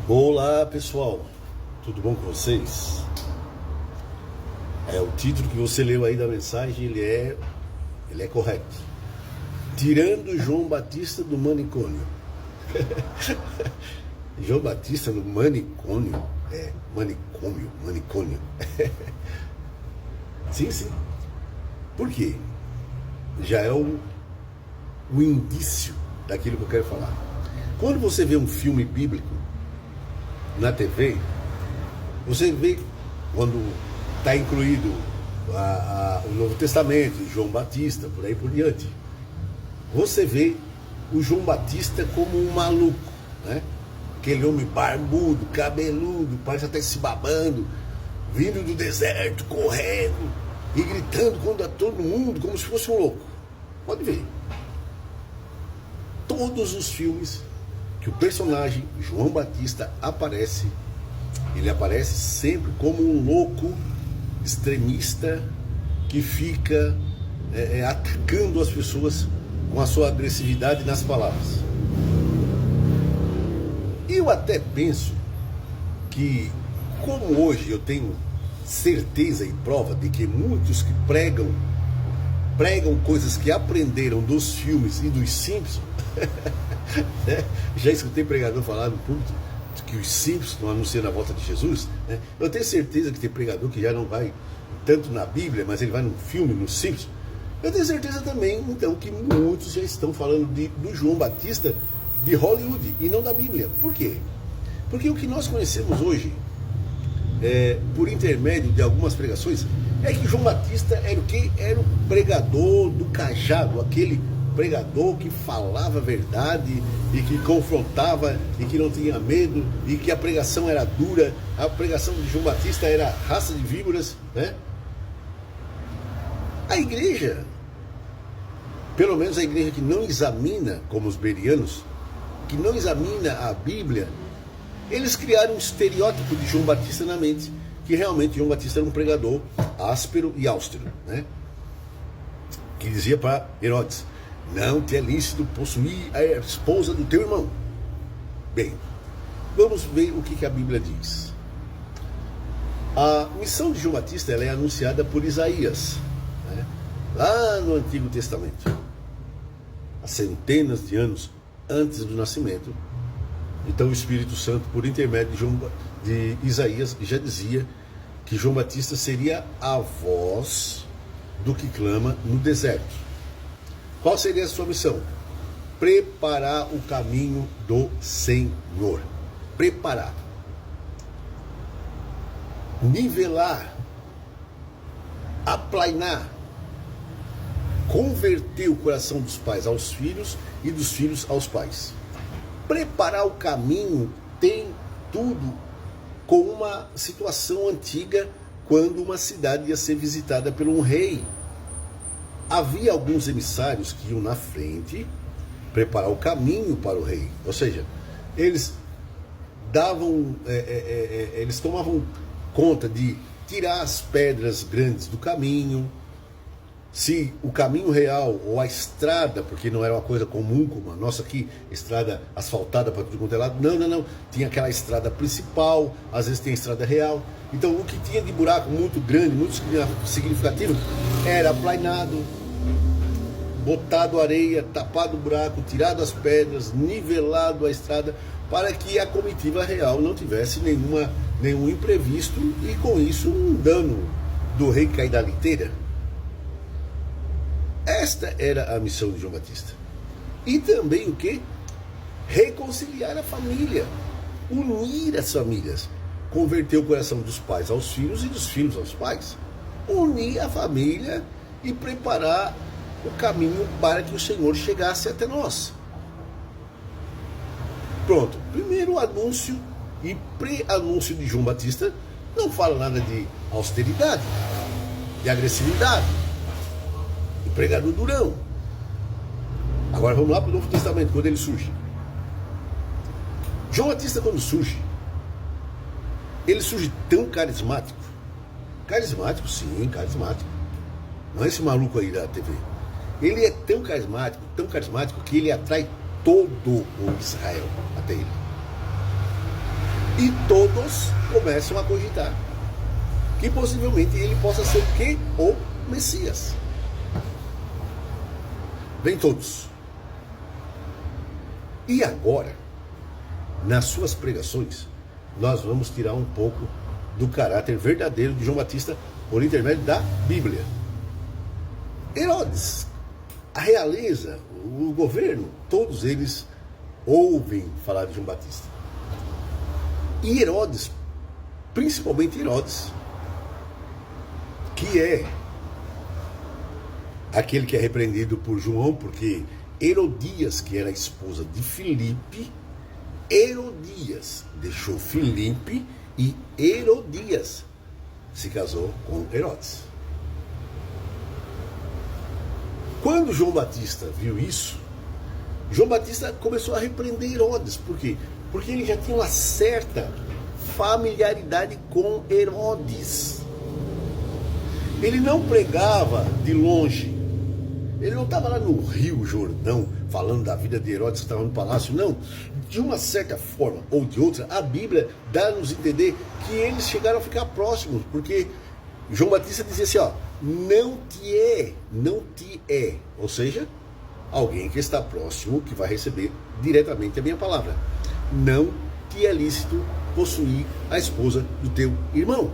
Olá pessoal, tudo bom com vocês? O título que você leu aí da mensagem, ele é correto. Tirando João Batista do manicômio. João Batista no manicômio? Manicômio. Sim. Por quê? Já é o indício daquilo que eu quero falar. Quando você vê um filme bíblico na TV, você vê quando está incluído o Novo Testamento, João Batista, por aí por diante. Você vê o João Batista como um maluco, né? Aquele homem barbudo, cabeludo, parece até se babando, vindo do deserto, correndo e gritando contra todo mundo, como se fosse um louco. Pode ver. Todos os filmes que o personagem João Batista aparece, ele aparece sempre como um louco extremista que fica atacando as pessoas com a sua agressividade nas palavras. Eu até penso que, como hoje eu tenho certeza e prova de que muitos que pregam coisas que aprenderam dos filmes e dos Simpsons, né? Já escutei pregador falar no púlpito que os Simpsons estão anunciando a volta de Jesus, né? Eu tenho certeza que tem pregador que já não vai tanto na Bíblia, mas ele vai no filme, no Simpsons. Eu tenho certeza também, então, que muitos já estão falando do João Batista de Hollywood e não da Bíblia. Por quê? Porque o que nós conhecemos hoje, por intermédio de algumas pregações, é que João Batista era o quê? Era o pregador do cajado, aquele pregador que falava a verdade e que confrontava e que não tinha medo e que a pregação era dura. A pregação de João Batista era raça de víboras, né? A igreja, pelo menos a igreja que não examina, como os bereanos, que não examina a Bíblia, eles criaram um estereótipo de João Batista na mente, que realmente João Batista era um pregador áspero e austero, né? Que dizia para Herodes: não te é lícito possuir a esposa do teu irmão. Bem, vamos ver o que a Bíblia diz. A missão de João Batista ela é anunciada por Isaías, né? Lá no Antigo Testamento, há centenas de anos antes do nascimento. Então o Espírito Santo, por intermédio de Isaías, já dizia que João Batista seria a voz do que clama no deserto. Qual seria a sua missão? Preparar o caminho do Senhor. Preparar. Nivelar. Aplainar. Converter o coração dos pais aos filhos e dos filhos aos pais. Preparar o caminho tem tudo com uma situação antiga, quando uma cidade ia ser visitada por um rei. Havia alguns emissários que iam na frente preparar o caminho para o rei. Ou seja, eles eles tomavam conta de tirar as pedras grandes do caminho. Se o caminho real ou a estrada, porque não era uma coisa comum como a nossa aqui, estrada asfaltada para tudo quanto é lado, não, tinha aquela estrada principal, às vezes tem a estrada real. Então o que tinha de buraco muito grande, muito significativo, era aplainado, botado areia, tapado o buraco, tirado as pedras, nivelado a estrada, para que a comitiva real não tivesse nenhum imprevisto e com isso um dano do rei cair da liteira. Esta era a missão de João Batista. E também o quê? Reconciliar a família, unir as famílias, converter o coração dos pais aos filhos e dos filhos aos pais, unir a família e preparar o caminho para que o Senhor chegasse até nós. Pronto, primeiro anúncio e pré-anúncio de João Batista não fala nada de austeridade, de agressividade, de pregador durão. Agora vamos lá para o Novo Testamento, quando ele surge. João Batista, quando surge, ele surge tão carismático. Carismático, sim, carismático. Não é esse maluco aí da TV. Ele é tão carismático que ele atrai todo o Israel até ele. E todos começam a cogitar que possivelmente ele possa ser o quê? O Messias. Vem todos. E agora, nas suas pregações, nós vamos tirar um pouco do caráter verdadeiro de João Batista por intermédio da Bíblia. Herodes, a realeza, o governo, todos eles ouvem falar de João Batista. E Herodes, principalmente Herodes, que é aquele que é repreendido por João, porque Herodias, que era a esposa de Filipe, Herodias deixou Filipe e Herodias se casou com Herodes. Quando João Batista viu isso, João Batista começou a repreender Herodes. Por quê? Porque ele já tinha uma certa familiaridade com Herodes. Ele não pregava de longe. Ele não estava lá no Rio Jordão falando da vida de Herodes que estava no palácio, não. De uma certa forma ou de outra, a Bíblia dá-nos a entender que eles chegaram a ficar próximos, porque João Batista dizia assim, ó, não te é, ou seja, alguém que está próximo, que vai receber diretamente a minha palavra. Não te é lícito possuir a esposa do teu irmão.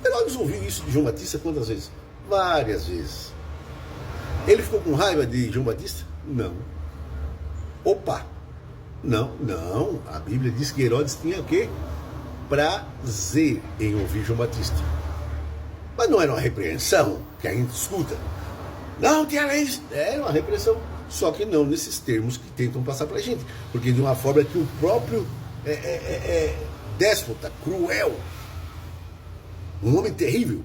Herodes ouviu isso de João Batista quantas vezes? Várias vezes. Ele ficou com raiva de João Batista? Não. Opa! Não. A Bíblia diz que Herodes tinha o quê? Prazer em ouvir João Batista. Mas não era uma repreensão que a gente escuta. Não, tinha isso. Era uma repreensão. Só que não nesses termos que tentam passar pra gente. Porque de uma forma que o próprio déspota, cruel, um homem terrível,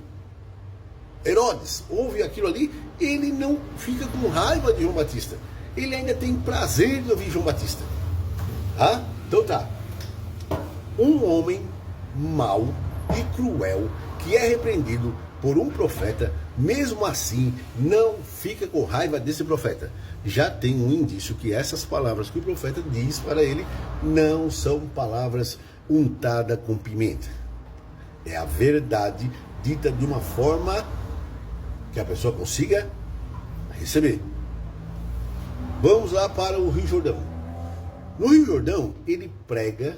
Herodes, ouve aquilo ali, ele não fica com raiva de João Batista. Ele ainda tem prazer de ouvir João Batista. Ah? Então tá. Um homem mau e cruel que é repreendido por um profeta, mesmo assim não fica com raiva desse profeta. Já tem um indício que essas palavras que o profeta diz para ele não são palavras untadas com pimenta. É a verdade dita de uma forma que a pessoa consiga receber. Vamos lá para o Rio Jordão. No Rio Jordão, ele prega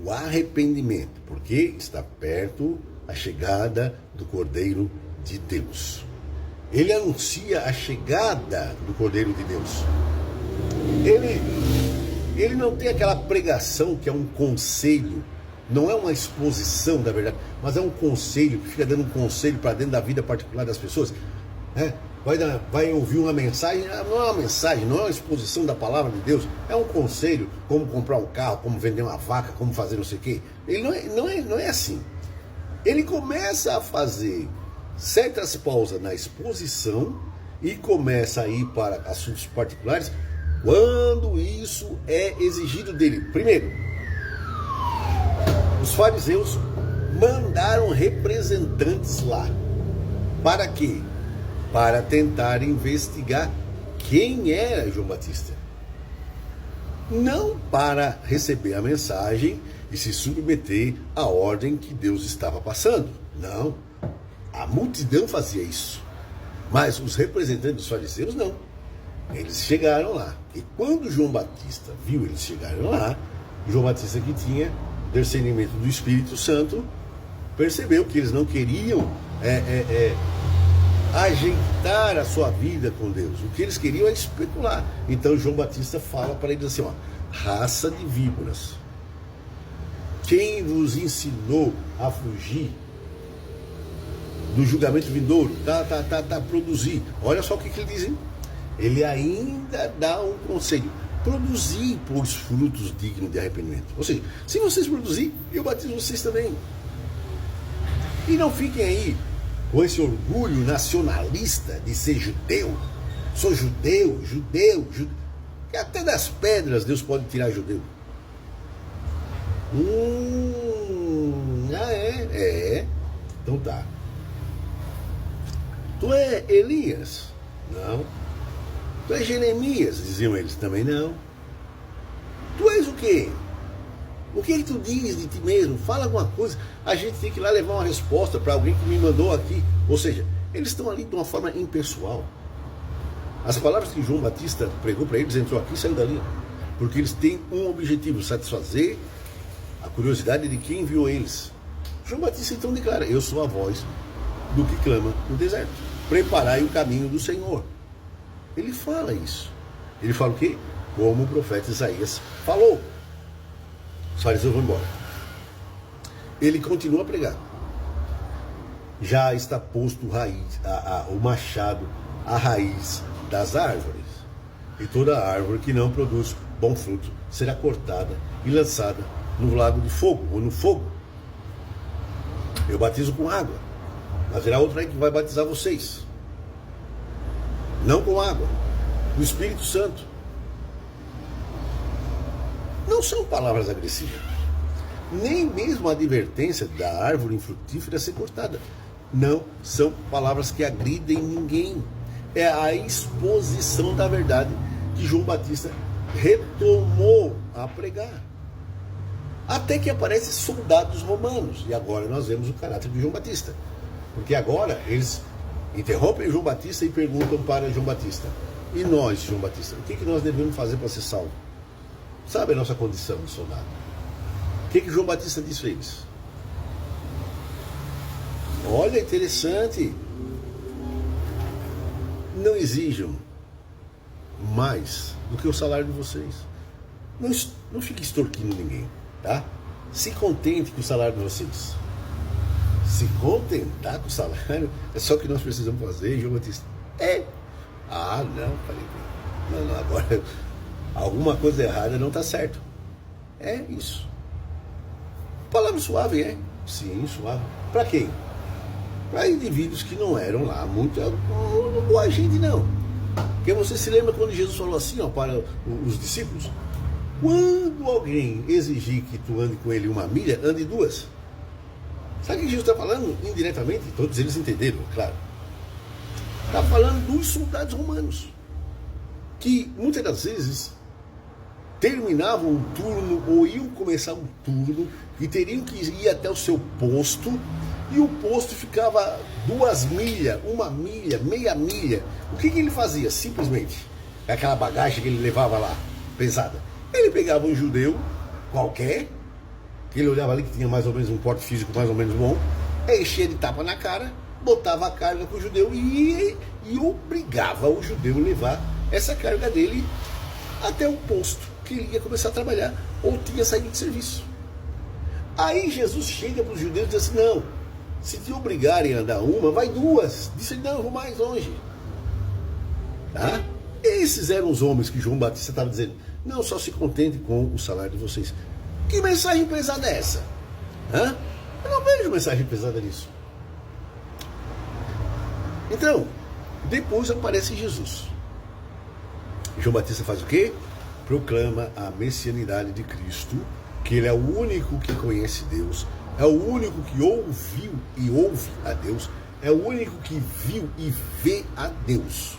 o arrependimento, porque está perto a chegada do Cordeiro de Deus. Ele anuncia a chegada do Cordeiro de Deus. Ele não tem aquela pregação que é um conselho, não é uma exposição da verdade, mas é um conselho, que fica dando um conselho para dentro da vida particular das pessoas. Vai ouvir uma mensagem, não é uma mensagem, não é uma exposição da palavra de Deus, é um conselho, como comprar um carro, como vender uma vaca, como fazer não sei o quê. Ele não é assim. Ele começa a fazer certas pausas na exposição e começa a ir para assuntos particulares quando isso é exigido dele. Primeiro, os fariseus mandaram representantes lá. Para quê? Para tentar investigar quem era João Batista. Não para receber a mensagem e se submeter à ordem que Deus estava passando. Não. A multidão fazia isso. Mas os representantes dos fariseus não. Eles chegaram lá. E quando João Batista viu eles chegarem lá, João Batista, que tinha discernimento do Espírito Santo, percebeu que eles não queriam ajeitar a sua vida com Deus. O que eles queriam é especular. Então João Batista fala para eles assim, ó, raça de víboras, quem vos ensinou a fugir do julgamento vindouro? Produzir. Olha só o que ele diz, hein? Ele ainda dá um conselho: produzir por frutos dignos de arrependimento. Ou seja, se vocês produzirem, eu batizo vocês também. E não fiquem aí com esse orgulho nacionalista de ser judeu. Sou judeu. Que até das pedras Deus pode tirar judeu. Então tá. Tu é Elias? Não. Tu és Jeremias? Diziam eles. Também não. Tu és o quê? O que tu diz de ti mesmo? Fala alguma coisa. A gente tem que ir lá levar uma resposta para alguém que me mandou aqui. Ou seja, eles estão ali de uma forma impessoal. As palavras que João Batista pregou para eles, entrou aqui e saiu dali. Porque eles têm um objetivo: satisfazer a curiosidade de quem enviou eles. João Batista então declara: eu sou a voz do que clama no deserto. Preparai o caminho do Senhor. Ele fala isso. Ele fala o quê? Como o profeta Isaías falou. Os fariseus vão embora. Ele continua a pregar. Já está posto o machado à raiz das árvores. E toda árvore que não produz bom fruto será cortada e lançada no lago de fogo, ou no fogo. Eu batizo com água, mas virá outro aí que vai batizar vocês. Não com água, do Espírito Santo. Não são palavras agressivas. Nem mesmo a advertência da árvore infrutífera ser cortada. Não são palavras que agridem ninguém. É a exposição da verdade que João Batista retomou a pregar. Até que aparecem soldados romanos. E agora nós vemos o caráter de João Batista. Porque agora eles interrompem João Batista e perguntam para João Batista: e nós, João Batista, o que nós devemos fazer para ser salvo? Sabe a nossa condição de soldado? O que João Batista disse a eles? Olha, interessante. Não exijam mais do que o salário de vocês. Não fique extorquindo ninguém, tá? Se contente com o salário de vocês. Se contentar com o salário é só o que nós precisamos fazer, João Batista. Ah, não, falei. Não, agora alguma coisa errada não está certo. É isso. Palavra suave, é? Sim, suave. Para quem? Para indivíduos que não eram lá muito boa gente, não. Porque você se lembra quando Jesus falou assim, ó, para os discípulos: quando alguém exigir que tu ande com ele 1 milha, ande 2. Sabe o que Jesus está falando? Indiretamente, todos eles entenderam, claro. Está falando dos soldados romanos, que muitas das vezes terminavam um turno ou iam começar um turno e teriam que ir até o seu posto, e o posto ficava 2 milhas, 1 milha, meia milha. O que ele fazia? Simplesmente, aquela bagagem que ele levava lá, pesada, ele pegava um judeu qualquer, que ele olhava ali que tinha mais ou menos um porte físico mais ou menos bom, enchia de tapa na cara, botava a carga com o judeu e obrigava o judeu a levar essa carga dele até o posto que ele ia começar a trabalhar ou tinha saído de serviço. Aí Jesus chega para os judeus e diz assim: não, se te obrigarem a andar 1, vai 2. Disse ele: não, eu vou mais longe. Tá? Esses eram os homens que João Batista estava dizendo: não só se contente com o salário de vocês. Que mensagem pesada é essa? Hã? Eu não vejo mensagem pesada nisso. Então, depois aparece Jesus. João Batista faz o quê? Proclama a messianidade de Cristo, que ele é o único que conhece Deus, é o único que ouviu e ouve a Deus, é o único que viu e vê a Deus.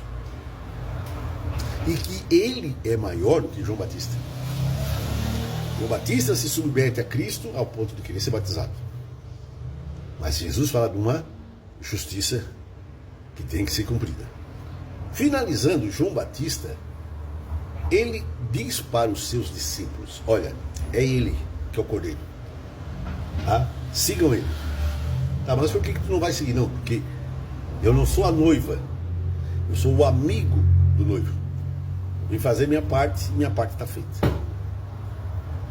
E que ele é maior do que João Batista. João Batista se submete a Cristo ao ponto de querer ser batizado. Mas Jesus fala de uma justiça que tem que ser cumprida. Finalizando, João Batista, ele diz para os seus discípulos: olha, é ele que é o Cordeiro. Tá? Sigam ele. Tá, mas por que tu não vai seguir? Não, porque eu não sou a noiva, eu sou o amigo do noivo. Vim fazer minha parte está feita.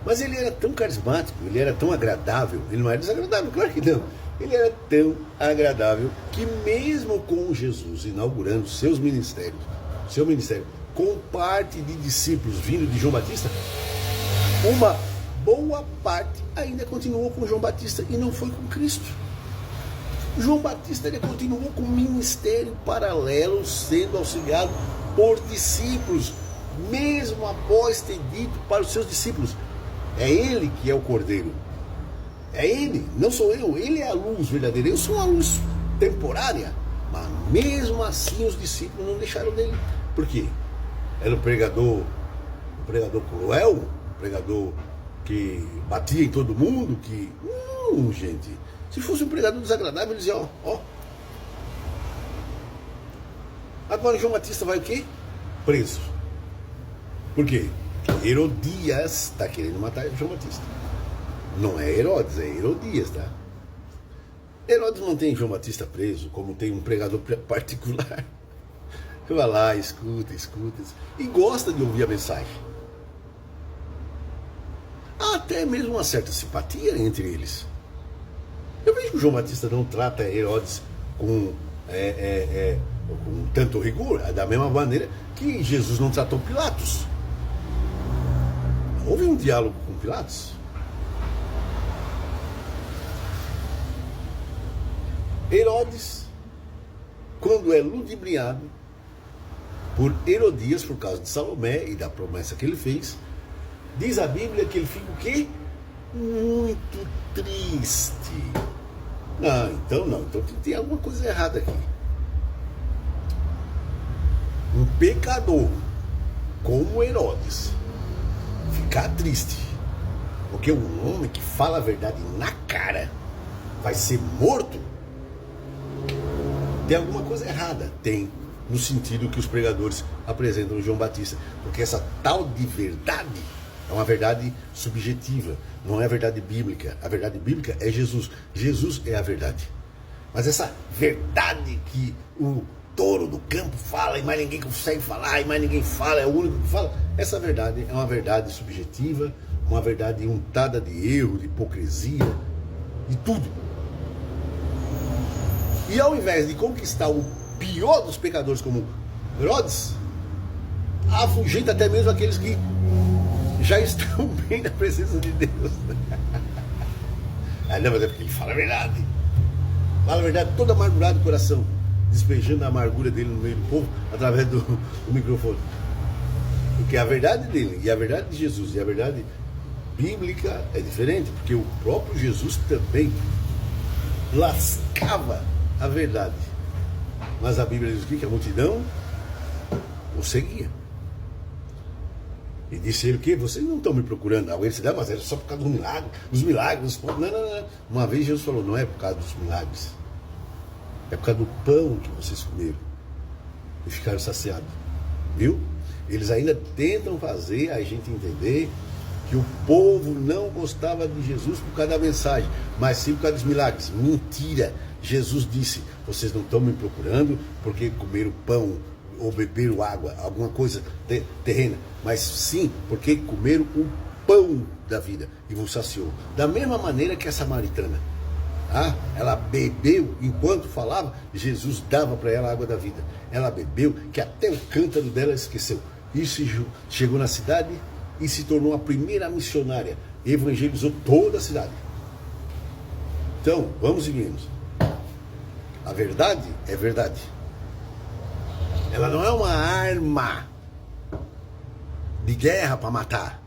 Mas ele era tão carismático, ele era tão agradável, ele não era desagradável, claro que não. Ele era tão agradável que mesmo com Jesus inaugurando seu ministério, com parte de discípulos vindo de João Batista, uma boa parte ainda continuou com João Batista e não foi com Cristo. João Batista ele continuou com um ministério paralelo, sendo auxiliado por discípulos, mesmo após ter dito para os seus discípulos: é ele que é o Cordeiro. É ele, não sou eu. Ele é a luz verdadeira. Eu sou uma luz temporária. Mas mesmo assim os discípulos não deixaram dele. Por quê? Era um pregador cruel, um pregador que batia em todo mundo, que... gente, se fosse um pregador desagradável, ele dizia, ó. Agora João Batista vai o quê? Preso. Por quê? Herodias está querendo matar João Batista. Não é Herodes, é Herodias, tá? Herodes não tem João Batista preso, como tem um pregador particular. Vai lá, escuta, e gosta de ouvir a mensagem. Há até mesmo uma certa simpatia entre eles. Eu vejo que o João Batista não trata Herodes com tanto rigor, da mesma maneira que Jesus não tratou Pilatos. Houve um diálogo com Pilatos. Herodes, quando é ludibriado por Herodias, por causa de Salomé e da promessa que ele fez, diz a Bíblia que ele fica o quê? Muito triste. Então tem alguma coisa errada aqui. Um pecador como Herodes ficar triste porque um homem que fala a verdade na cara vai ser morto, tem alguma coisa errada. Tem, no sentido que os pregadores apresentam João Batista, porque essa tal de verdade é uma verdade subjetiva, não é a verdade bíblica. A verdade bíblica é Jesus. Jesus é a verdade. Mas essa verdade que o touro do campo fala e mais ninguém consegue falar, e mais ninguém fala, é o único que fala, essa verdade é uma verdade subjetiva, uma verdade untada de erro, de hipocrisia, de tudo. E ao invés de conquistar o pior dos pecadores como Herodes, afugenta até mesmo aqueles que já estão bem na presença de Deus. Não, mas é porque ele fala a verdade. Fala a verdade, todo amargurado do coração, despejando a amargura dele no meio do povo através do microfone. Porque a verdade dele e a verdade de Jesus e a verdade bíblica é diferente, porque o próprio Jesus também lascava a verdade. Mas a Bíblia diz que a multidão o seguia. E disse ele o quê? Vocês não estão me procurando. Alguém disse, mas era só por causa do milagre, dos milagres. Não. Uma vez Jesus falou, não é por causa dos milagres. É por causa do pão que vocês comeram e ficaram saciados. Viu? Eles ainda tentam fazer a gente entender que o povo não gostava de Jesus por causa da mensagem, mas sim por causa dos milagres. Mentira! Jesus disse, vocês não estão me procurando porque comeram pão ou beberam água, alguma coisa terrena, mas sim porque comeram o pão da vida e vos saciou. Da mesma maneira que a samaritana, ela bebeu enquanto falava, Jesus dava para ela a água da vida. Ela bebeu que até o cântaro dela esqueceu. Isso chegou na cidade e se tornou a primeira missionária, evangelizou toda a cidade. Então, vamos e viemos. A verdade é verdade. Ela não é uma arma de guerra para matar.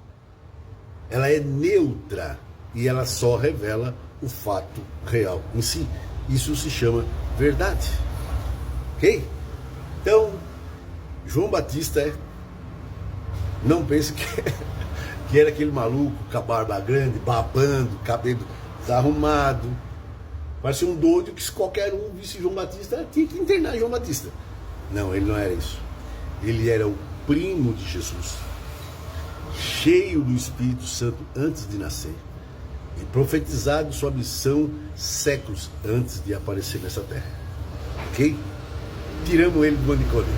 Ela é neutra e ela só revela o fato real em si. Isso se chama verdade. Ok? Então, João Batista não pense que era aquele maluco com a barba grande, babando, cabelo desarrumado. Parecia um doido que se qualquer um visse João Batista, tinha que internar João Batista. Não, ele não era isso. Ele era o primo de Jesus, cheio do Espírito Santo antes de nascer e profetizado sua missão séculos antes de aparecer nessa terra. Ok? Tiramos ele do manicômio.